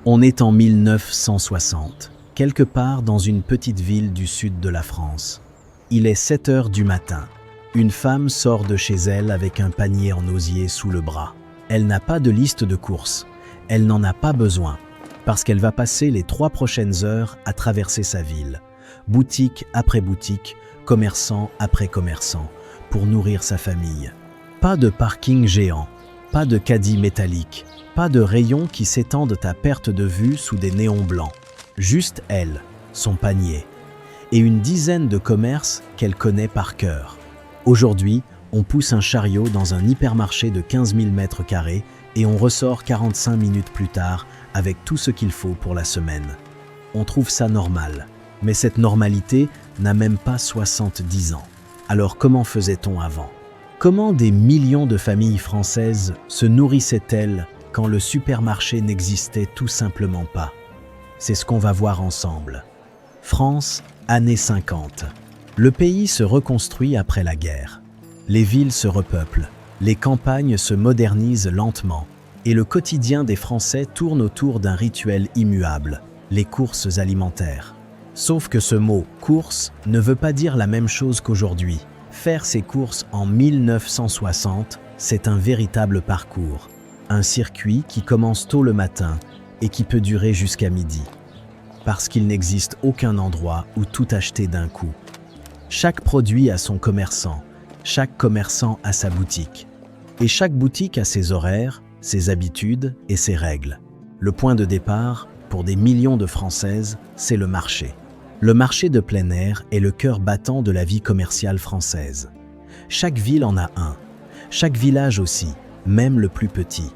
On est en 1960, quelque part dans une petite ville du sud de la France. Il est 7 heures du matin. Une femme sort de chez elle avec un panier en osier sous le bras. Elle n'a pas de liste de courses. Elle n'en a pas besoin, parce qu'elle va passer les 3 prochaines heures à traverser sa ville, boutique après boutique, commerçant après commerçant, pour nourrir sa famille. Pas de parking géant, pas de caddie métallique, pas de rayons qui s'étendent à perte de vue sous des néons blancs. Juste elle, son panier, et une dizaine de commerces qu'elle connaît par cœur. Aujourd'hui, on pousse un chariot dans un hypermarché de 15 000 mètres carrés et on ressort 45 minutes plus tard avec tout ce qu'il faut pour la semaine. On trouve ça normal, mais cette normalité n'a même pas 70 ans. Alors comment faisait-on avant ? Comment des millions de familles françaises se nourrissaient-elles quand le supermarché n'existait tout simplement pas ? C'est ce qu'on va voir ensemble. France, années 50. Le pays se reconstruit après la guerre. Les villes se repeuplent, les campagnes se modernisent lentement, et le quotidien des Français tourne autour d'un rituel immuable, les courses alimentaires. Sauf que ce mot « course » ne veut pas dire la même chose qu'aujourd'hui. Faire ses courses en 1960, c'est un véritable parcours. Un circuit qui commence tôt le matin et qui peut durer jusqu'à midi. Parce qu'il n'existe aucun endroit où tout acheter d'un coup. Chaque produit a son commerçant, chaque commerçant a sa boutique. Et chaque boutique a ses horaires, ses habitudes et ses règles. Le point de départ, pour des millions de Françaises, c'est le marché. Le marché de plein air est le cœur battant de la vie commerciale française. Chaque ville en a un, chaque village aussi, même le plus petit.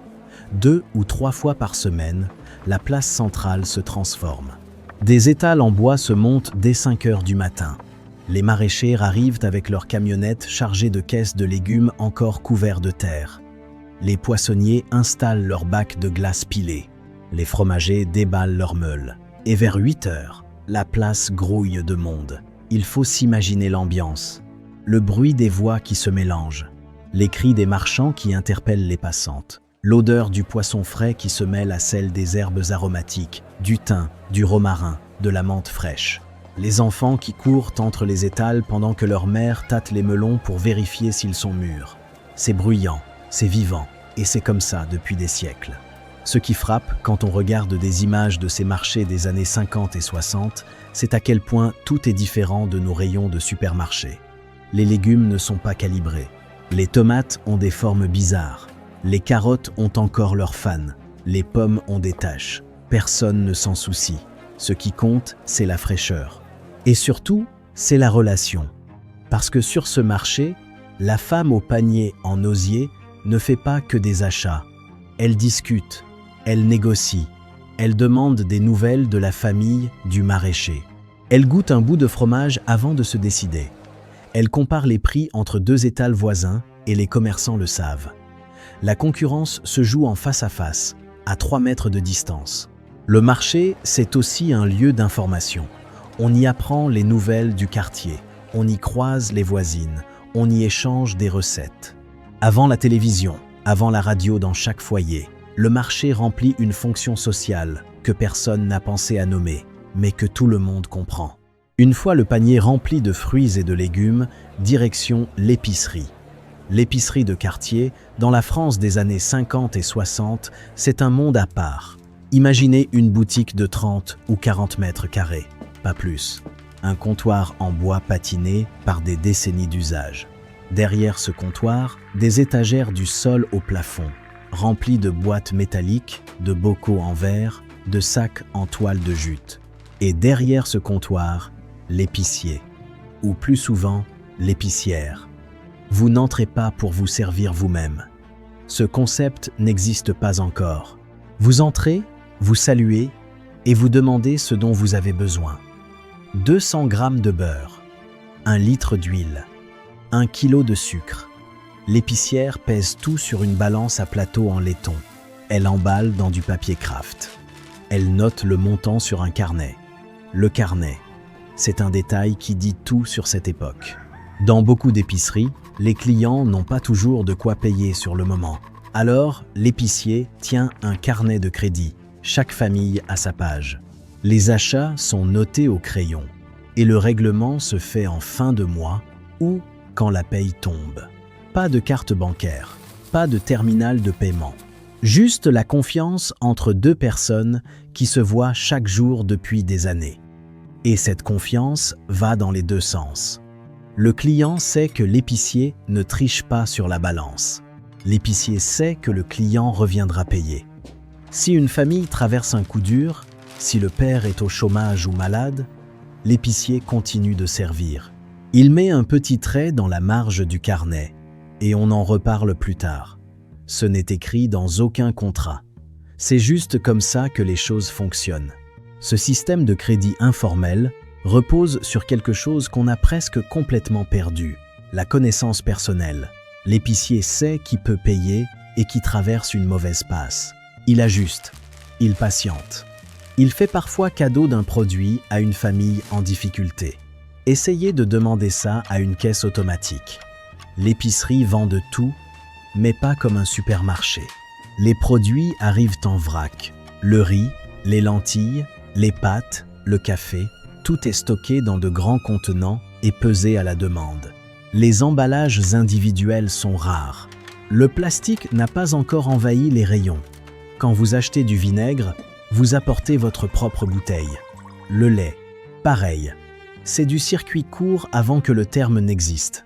2 ou 3 fois par semaine, la place centrale se transforme. Des étals en bois se montent dès 5 heures du matin. Les maraîchers arrivent avec leurs camionnettes chargées de caisses de légumes encore couverts de terre. Les poissonniers installent leurs bacs de glace pilés. Les fromagers déballent leurs meules. Et vers 8 heures, la place grouille de monde. Il faut s'imaginer l'ambiance. Le bruit des voix qui se mélangent. Les cris des marchands qui interpellent les passantes. L'odeur du poisson frais qui se mêle à celle des herbes aromatiques, du thym, du romarin, de la menthe fraîche. Les enfants qui courent entre les étals pendant que leur mère tâte les melons pour vérifier s'ils sont mûrs. C'est bruyant, c'est vivant, et c'est comme ça depuis des siècles. Ce qui frappe quand on regarde des images de ces marchés des années 50 et 60, c'est à quel point tout est différent de nos rayons de supermarché. Les légumes ne sont pas calibrés. Les tomates ont des formes bizarres. Les carottes ont encore leurs fans. Les pommes ont des taches. Personne ne s'en soucie. Ce qui compte, c'est la fraîcheur. Et surtout, c'est la relation. Parce que sur ce marché, la femme au panier en osier ne fait pas que des achats. Elle discute, elle négocie, elle demande des nouvelles de la famille du maraîcher. Elle goûte un bout de fromage avant de se décider. Elle compare les prix entre 2 étals voisins et les commerçants le savent. La concurrence se joue en face à face, à 3 mètres de distance. Le marché, c'est aussi un lieu d'information. On y apprend les nouvelles du quartier, on y croise les voisines, on y échange des recettes. Avant la télévision, avant la radio dans chaque foyer, le marché remplit une fonction sociale que personne n'a pensé à nommer, mais que tout le monde comprend. Une fois le panier rempli de fruits et de légumes, direction l'épicerie. L'épicerie de quartier, dans la France des années 50 et 60, c'est un monde à part. Imaginez une boutique de 30 ou 40 mètres carrés, pas plus. Un comptoir en bois patiné par des décennies d'usage. Derrière ce comptoir, des étagères du sol au plafond, remplies de boîtes métalliques, de bocaux en verre, de sacs en toile de jute. Et derrière ce comptoir, l'épicier, ou plus souvent, l'épicière. Vous n'entrez pas pour vous servir vous-même. Ce concept n'existe pas encore. Vous entrez, vous saluez et vous demandez ce dont vous avez besoin. 200 grammes de beurre, 1 litre d'huile, 1 kilo de sucre. L'épicière pèse tout sur une balance à plateau en laiton. Elle emballe dans du papier kraft. Elle note le montant sur un carnet. Le carnet, c'est un détail qui dit tout sur cette époque. Dans beaucoup d'épiceries, les clients n'ont pas toujours de quoi payer sur le moment. Alors, l'épicier tient un carnet de crédit. chaque famille a sa page. Les achats sont notés au crayon et le règlement se fait en fin de mois ou quand la paye tombe. Pas de carte bancaire, pas de terminal de paiement. Juste la confiance entre deux personnes qui se voient chaque jour depuis des années. Et cette confiance va dans les deux sens. Le client sait que l'épicier ne triche pas sur la balance. L'épicier sait que le client reviendra payer. Si une famille traverse un coup dur, si le père est au chômage ou malade, l'épicier continue de servir. Il met un petit trait dans la marge du carnet et on en reparle plus tard. Ce n'est écrit dans aucun contrat. C'est juste comme ça que les choses fonctionnent. Ce système de crédit informel repose sur quelque chose qu'on a presque complètement perdu, la connaissance personnelle. L'épicier sait qui peut payer et qui traverse une mauvaise passe. Il ajuste, il patiente. Il fait parfois cadeau d'un produit à une famille en difficulté. Essayez de demander ça à une caisse automatique. L'épicerie vend de tout, mais pas comme un supermarché. Les produits arrivent en vrac. Le riz, les lentilles, les pâtes, le café, tout est stocké dans de grands contenants et pesé à la demande. Les emballages individuels sont rares. Le plastique n'a pas encore envahi les rayons. Quand vous achetez du vinaigre, vous apportez votre propre bouteille. Le lait, pareil. C'est du circuit court avant que le terme n'existe.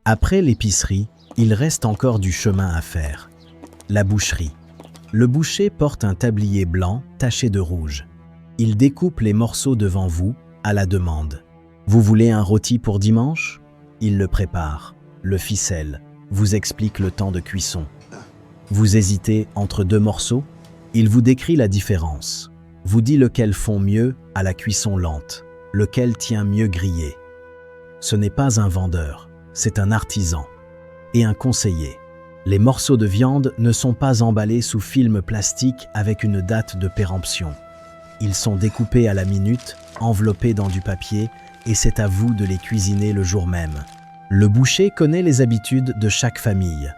Après l'épicerie, il reste encore du chemin à faire. La boucherie. Le boucher porte un tablier blanc taché de rouge. Il découpe les morceaux devant vous, à la demande. Vous voulez un rôti pour dimanche? Il le prépare, le ficelle, vous explique le temps de cuisson. Vous hésitez entre deux morceaux? Il vous décrit la différence. Vous dit lequel fond mieux à la cuisson lente, lequel tient mieux grillé. Ce n'est pas un vendeur, c'est un artisan et un conseiller. Les morceaux de viande ne sont pas emballés sous film plastique avec une date de péremption. Ils sont découpés à la minute, enveloppés dans du papier, et c'est à vous de les cuisiner le jour même. Le boucher connaît les habitudes de chaque famille.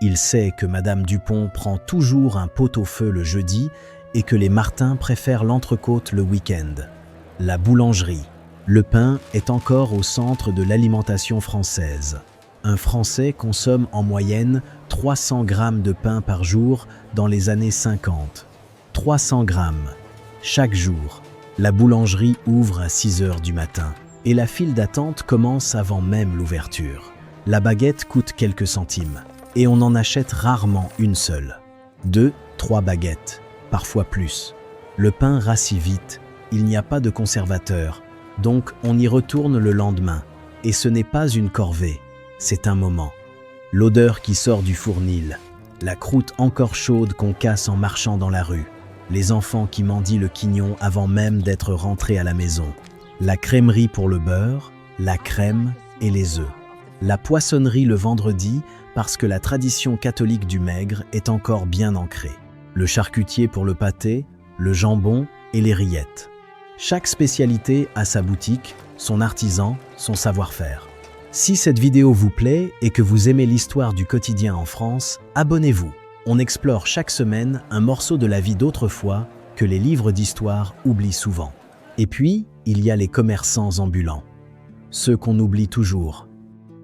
Il sait que Madame Dupont prend toujours un pot-au-feu le jeudi et que les Martins préfèrent l'entrecôte le week-end. La boulangerie. Le pain est encore au centre de l'alimentation française. Un Français consomme en moyenne 300 grammes de pain par jour dans les années 50. 300 grammes. Chaque jour, la boulangerie ouvre à 6 heures du matin et la file d'attente commence avant même l'ouverture. La baguette coûte quelques centimes et on en achète rarement une seule. 2, 3 baguettes, parfois plus. Le pain rassit vite, il n'y a pas de conservateur, donc on y retourne le lendemain. Et ce n'est pas une corvée, c'est un moment. L'odeur qui sort du fournil, la croûte encore chaude qu'on casse en marchant dans la rue, les enfants qui mendient le quignon avant même d'être rentrés à la maison, la crèmerie pour le beurre, la crème et les œufs. La poissonnerie le vendredi parce que la tradition catholique du maigre est encore bien ancrée. Le charcutier pour le pâté, le jambon et les rillettes. Chaque spécialité a sa boutique, son artisan, son savoir-faire. Si cette vidéo vous plaît et que vous aimez l'histoire du quotidien en France, abonnez-vous. On explore chaque semaine un morceau de la vie d'autrefois que les livres d'histoire oublient souvent. Et puis, il y a les commerçants ambulants. Ceux qu'on oublie toujours.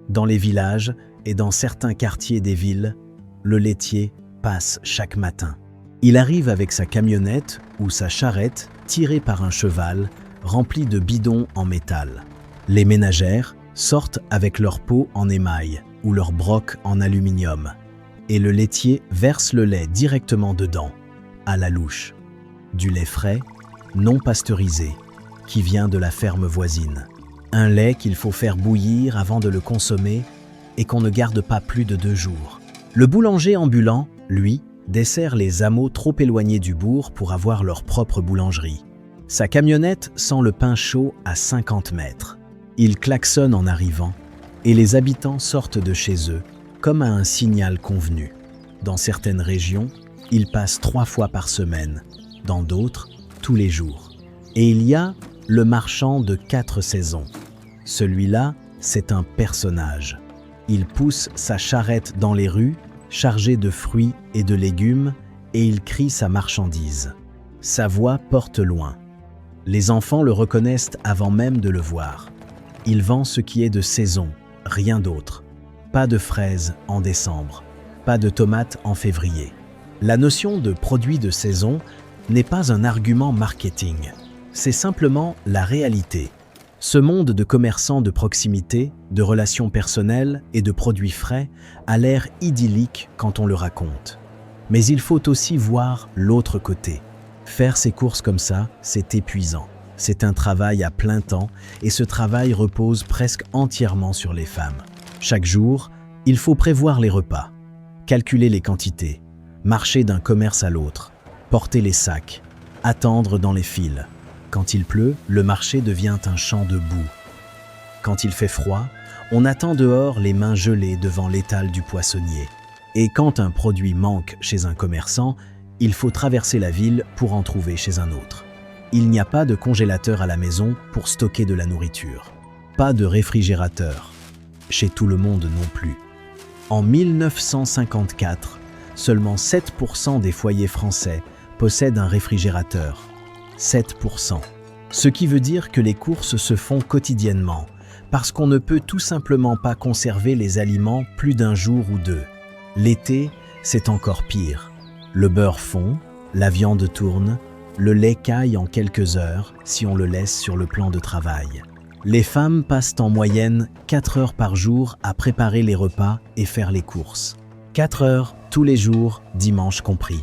Dans les villages et dans certains quartiers des villes, le laitier passe chaque matin. Il arrive avec sa camionnette ou sa charrette tirée par un cheval remplie de bidons en métal. Les ménagères sortent avec leur pot en émail ou leur broc en aluminium. Et le laitier verse le lait directement dedans, à la louche. Du lait frais, non pasteurisé, qui vient de la ferme voisine. Un lait qu'il faut faire bouillir avant de le consommer et qu'on ne garde pas plus de 2 jours. Le boulanger ambulant, lui, dessert les hameaux trop éloignés du bourg pour avoir leur propre boulangerie. Sa camionnette sent le pain chaud à 50 mètres. Il klaxonne en arrivant et les habitants sortent de chez eux comme à un signal convenu. Dans certaines régions, il passe 3 fois par semaine, dans d'autres, tous les jours. Et il y a le marchand de 4 saisons. Celui-là, c'est un personnage. Il pousse sa charrette dans les rues, chargée de fruits et de légumes, et il crie sa marchandise. Sa voix porte loin. Les enfants le reconnaissent avant même de le voir. Il vend ce qui est de saison, rien d'autre. Pas de fraises en décembre, pas de tomates en février. La notion de produit de saison n'est pas un argument marketing, c'est simplement la réalité. Ce monde de commerçants de proximité, de relations personnelles et de produits frais a l'air idyllique quand on le raconte. Mais il faut aussi voir l'autre côté. Faire ses courses comme ça, c'est épuisant. C'est un travail à plein temps et ce travail repose presque entièrement sur les femmes. Chaque jour, il faut prévoir les repas, calculer les quantités, marcher d'un commerce à l'autre, porter les sacs, attendre dans les files. Quand il pleut, le marché devient un champ de boue. Quand il fait froid, on attend dehors les mains gelées devant l'étal du poissonnier. Et quand un produit manque chez un commerçant, il faut traverser la ville pour en trouver chez un autre. Il n'y a pas de congélateur à la maison pour stocker de la nourriture. Pas de réfrigérateur. Chez tout le monde non plus. En 1954, seulement 7% des foyers français possèdent un réfrigérateur. 7%. Ce qui veut dire que les courses se font quotidiennement, parce qu'on ne peut tout simplement pas conserver les aliments plus d'un jour ou deux. L'été, c'est encore pire. Le beurre fond, la viande tourne, le lait caille en quelques heures si on le laisse sur le plan de travail. Les femmes passent en moyenne 4 heures par jour à préparer les repas et faire les courses. 4 heures tous les jours, dimanche compris.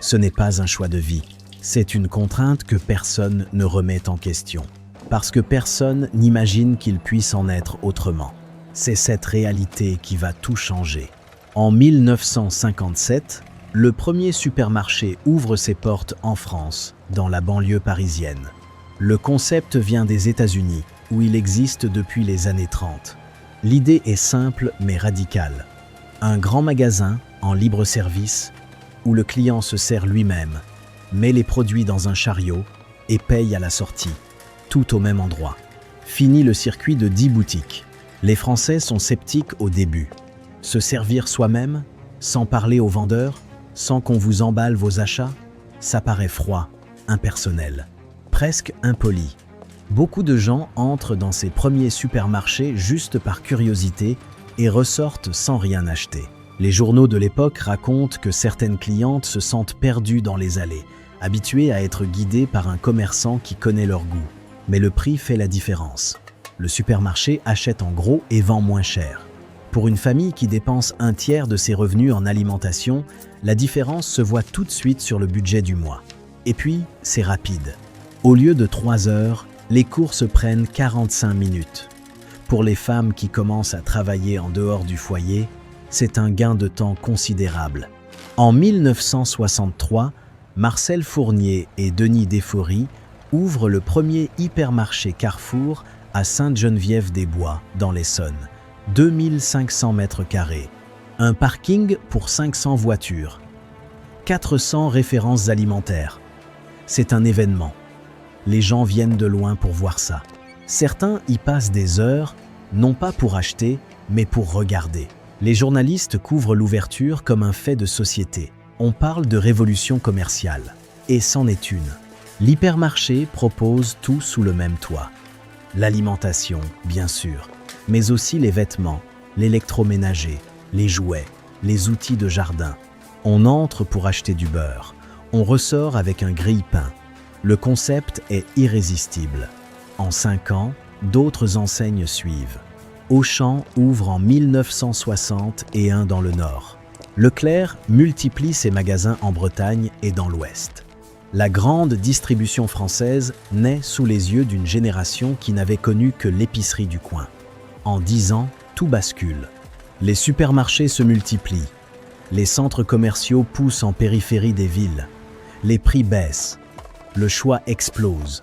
Ce n'est pas un choix de vie. C'est une contrainte que personne ne remet en question. Parce que personne n'imagine qu'il puisse en être autrement. C'est cette réalité qui va tout changer. En 1957, le premier supermarché ouvre ses portes en France, dans la banlieue parisienne. Le concept vient des États-Unis, où il existe depuis les années 30. L'idée est simple mais radicale. Un grand magasin en libre service, où le client se sert lui-même, met les produits dans un chariot et paye à la sortie, tout au même endroit. Fini le circuit de 10 boutiques. Les Français sont sceptiques au début. Se servir soi-même, sans parler aux vendeurs, sans qu'on vous emballe vos achats, ça paraît froid, impersonnel, presque impoli. Beaucoup de gens entrent dans ces premiers supermarchés juste par curiosité et ressortent sans rien acheter. Les journaux de l'époque racontent que certaines clientes se sentent perdues dans les allées, habituées à être guidées par un commerçant qui connaît leur goût. Mais le prix fait la différence. Le supermarché achète en gros et vend moins cher. Pour une famille qui dépense un tiers de ses revenus en alimentation, la différence se voit tout de suite sur le budget du mois. Et puis, c'est rapide. Au lieu de 3 heures, les courses prennent 45 minutes. Pour les femmes qui commencent à travailler en dehors du foyer, c'est un gain de temps considérable. En 1963, Marcel Fournier et Denis Desfory ouvrent le premier hypermarché Carrefour à Sainte-Geneviève-des-Bois, dans l'Essonne. 2500 mètres carrés, un parking pour 500 voitures, 400 références alimentaires. C'est un événement. Les gens viennent de loin pour voir ça. Certains y passent des heures, non pas pour acheter, mais pour regarder. Les journalistes couvrent l'ouverture comme un fait de société. On parle de révolution commerciale. Et c'en est une. L'hypermarché propose tout sous le même toit. L'alimentation, bien sûr, mais aussi les vêtements, l'électroménager, les jouets, les outils de jardin. On entre pour acheter du beurre. On ressort avec un grille-pain. Le concept est irrésistible. En 5 ans, d'autres enseignes suivent. Auchan ouvre en 1960 et un dans le Nord. Leclerc multiplie ses magasins en Bretagne et dans l'Ouest. La grande distribution française naît sous les yeux d'une génération qui n'avait connu que l'épicerie du coin. En 10 ans, tout bascule. Les supermarchés se multiplient. Les centres commerciaux poussent en périphérie des villes. Les prix baissent. Le choix explose.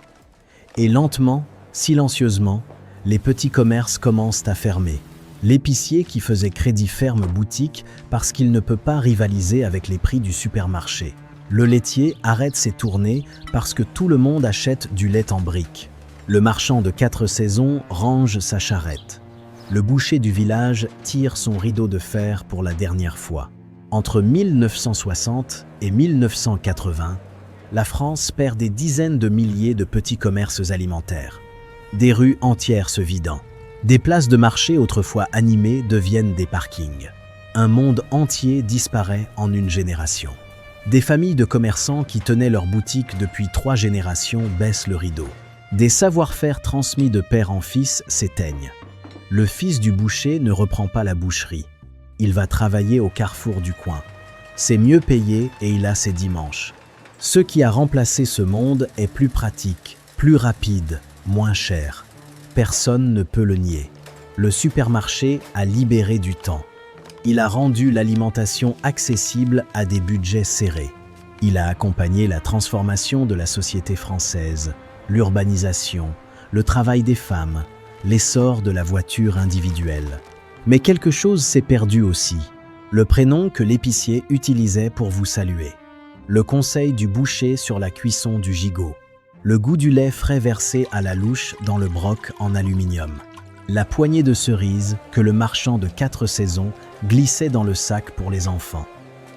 Et lentement, silencieusement, les petits commerces commencent à fermer. L'épicier qui faisait crédit ferme boutique parce qu'il ne peut pas rivaliser avec les prix du supermarché. Le laitier arrête ses tournées parce que tout le monde achète du lait en briques. Le marchand de 4 saisons range sa charrette. Le boucher du village tire son rideau de fer pour la dernière fois. Entre 1960 et 1980, la France perd des dizaines de milliers de petits commerces alimentaires. Des rues entières se vidant. Des places de marché autrefois animées deviennent des parkings. Un monde entier disparaît en une génération. Des familles de commerçants qui tenaient leur boutique depuis 3 générations baissent le rideau. Des savoir-faire transmis de père en fils s'éteignent. Le fils du boucher ne reprend pas la boucherie. Il va travailler au carrefour du coin. C'est mieux payé et il a ses dimanches. Ce qui a remplacé ce monde est plus pratique, plus rapide, moins cher. Personne ne peut le nier. Le supermarché a libéré du temps. Il a rendu l'alimentation accessible à des budgets serrés. Il a accompagné la transformation de la société française, l'urbanisation, le travail des femmes, l'essor de la voiture individuelle. Mais quelque chose s'est perdu aussi, le prénom que l'épicier utilisait pour vous saluer, le conseil du boucher sur la cuisson du gigot, le goût du lait frais versé à la louche dans le broc en aluminium, la poignée de cerises que le marchand de 4 saisons glissait dans le sac pour les enfants,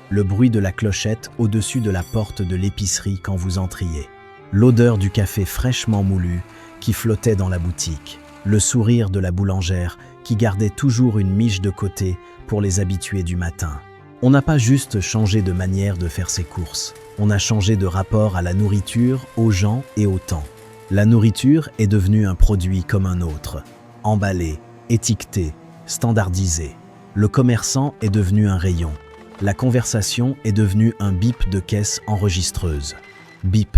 le bruit de la clochette au-dessus de la porte de l'épicerie quand vous entriez, l'odeur du café fraîchement moulu qui flottait dans la boutique, le sourire de la boulangère qui gardait toujours une miche de côté pour les habitués du matin. On n'a pas juste changé de manière de faire ses courses, on a changé de rapport à la nourriture, aux gens et au temps. La nourriture est devenue un produit comme un autre, emballé, étiqueté, standardisé. Le commerçant est devenu un rayon. La conversation est devenue un bip de caisse enregistreuse. Bip.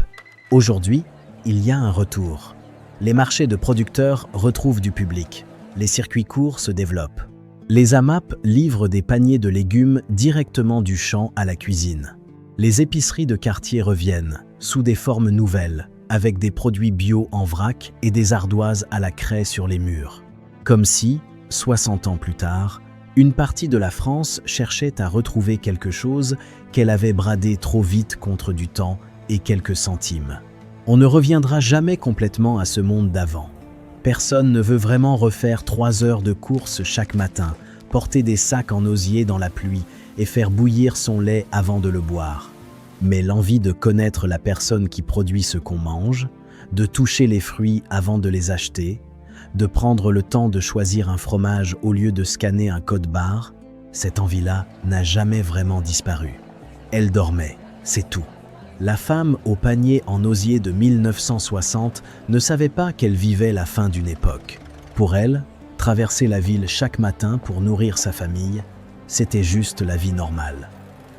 Aujourd'hui, il y a un retour. Les marchés de producteurs retrouvent du public. Les circuits courts se développent. Les AMAP livrent des paniers de légumes directement du champ à la cuisine. Les épiceries de quartier reviennent, sous des formes nouvelles, avec des produits bio en vrac et des ardoises à la craie sur les murs. Comme si, 60 ans plus tard, une partie de la France cherchait à retrouver quelque chose qu'elle avait bradé trop vite contre du temps et quelques centimes. On ne reviendra jamais complètement à ce monde d'avant. Personne ne veut vraiment refaire 3 heures de course chaque matin, porter des sacs en osier dans la pluie et faire bouillir son lait avant de le boire. Mais l'envie de connaître la personne qui produit ce qu'on mange, de toucher les fruits avant de les acheter, de prendre le temps de choisir un fromage au lieu de scanner un code barre, cette envie-là n'a jamais vraiment disparu. Elle dormait, c'est tout. La femme au panier en osier de 1960 ne savait pas qu'elle vivait la fin d'une époque. Pour elle, traverser la ville chaque matin pour nourrir sa famille, c'était juste la vie normale.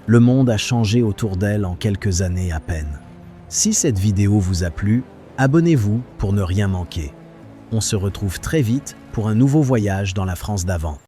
Le monde a changé autour d'elle en quelques années à peine. Si cette vidéo vous a plu, abonnez-vous pour ne rien manquer. On se retrouve très vite pour un nouveau voyage dans la France d'avant.